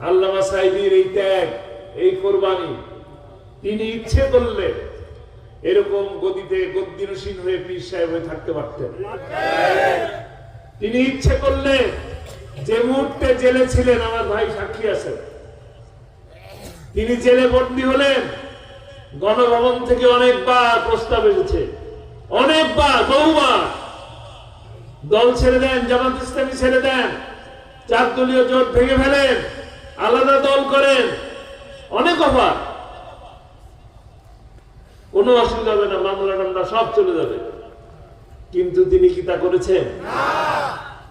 আল্লামা সাঈদীর এই ত্যাগ, এই কোরবানি, তিনি ইচ্ছে করলে এরকম গদিতে গদ্দিনসীন হয়ে পীর সাহেব হয়ে থাকতে পারতেন। তিনি ইচ্ছে করলে যে মুহূর্তে জেলে ছিলেন, আমার ভাই সাক্ষী আছেন, তিনি জেলে বন্দী হলেন, গণভবন থেকে অনেকবার প্রস্তাব এসেছে, অনেকবার, বহুবার দল ছেড়ে দেন, জামাত ইসলামী ছেড়ে দেন, 4 দলীয় জোট ভেঙে ফেলেন, আলাদা দল করেন, অনেক অফার। কোনো অসুবিধা হবে না, মামলা টামলা সব চলে যাবে। কিন্তু তিনি কি তা করেছেন?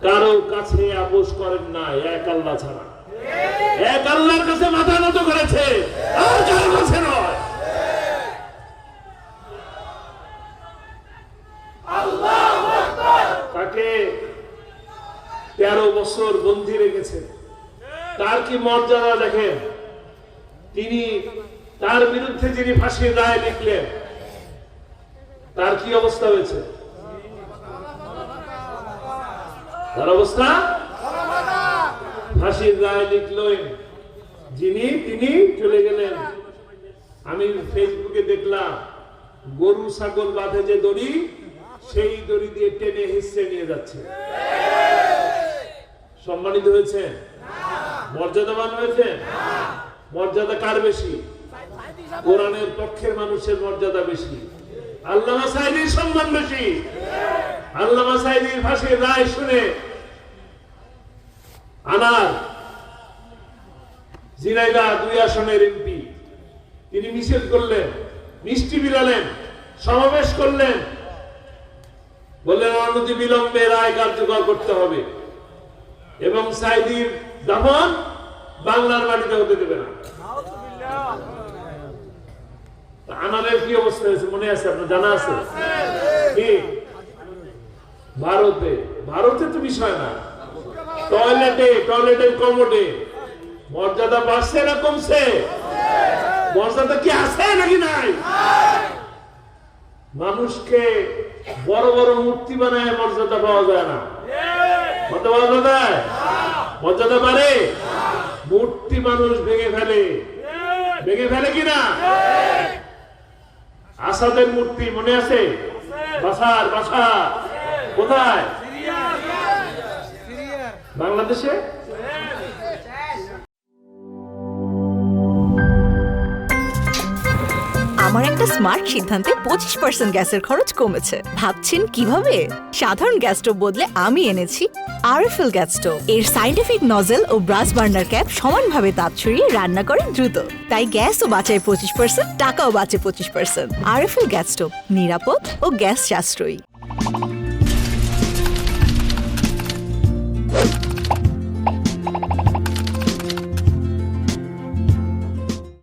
কারো কাছে আপোষ করেন না, এক আল্লাহ ছাড়া। এক আল্লাহর কাছে মাথা নত করেছে, আর কারো কাছে নয়। তাকে 13 বছর বন্দী রেখেছে। তার কি মর্যাদা দেখেন। তিনি, তার বিরুদ্ধে যিনি ফাঁসির রায় লিখলেন, তার কি অবস্থা হয়েছে? তার অবস্থা, ফাঁসির রায় লিখলেন যিনি, তিনি চলে গেলেন। আমি ফেসবুকে দেখলাম, গরু ছাগল বাঁধে যে দড়ি, সেই দড়ি দিয়ে টেনে হিসে নিয়ে যাচ্ছে। সম্মানিত হয়েছে? মর্যাদাবান হয়েছে? মর্যাদা কার বেশি? কোরআনের পক্ষের মানুষের মর্যাদা বেশি, আল্লামা সাঈদীর সম্মান বেশি। আল্লামা সাঈদীর ফাঁসির রায় শুনে আনার ঝিনাইদহ 2 আসনের এমপি, তিনি মিছিল করলেন, মিষ্টি বিলালেন, সমাবেশ করলেন, বললেন অনতি বিলম্বে রায় কার্যকর করতে হবে এবং সাঈদীর দাফন বাংলার মাটিতে হতে দেবে না। আনারের কি অবস্থা হয়েছে মনে আছে? আপনার জানা আছে কি? ভারতে তো বিষয় না, টয়লেটের কমোডে মর্যাদা বাড়ছে না কমছে? মর্যাদা কি আছে নাকি নাই? মানুষকে বড় বড় মূর্তি বানায় মর্যাদা পাওয়া যায় না। মর্যাদা বাড়ে, মূর্তি মানুষ ভেঙে ফেলে কিনা? আসাদের মূর্তি মনে আছে? বাসা কোথায়? বাংলাদেশে। আমার একটা স্মার্ট সিদ্ধান্তে 25% গ্যাসের খরচ কমেছে। ভাবছেন কিভাবে? সাধারণ গ্যাস স্টোভ বদলে আমি এনেছি আরএফএল গ্যাস স্টোভ। এর সাইন্টিফিক নজল ও ব্রাস বার্নার ক্যাপ সমানভাবে তাপ ছড়িয়ে রান্না করে দ্রুত, তাই গ্যাসও বাঁচায় 25%, টাকাও বাঁচে 25%। আরএফএল গ্যাস স্টোভ, নিরাপদ ও গ্যাস সাশ্রয়ী।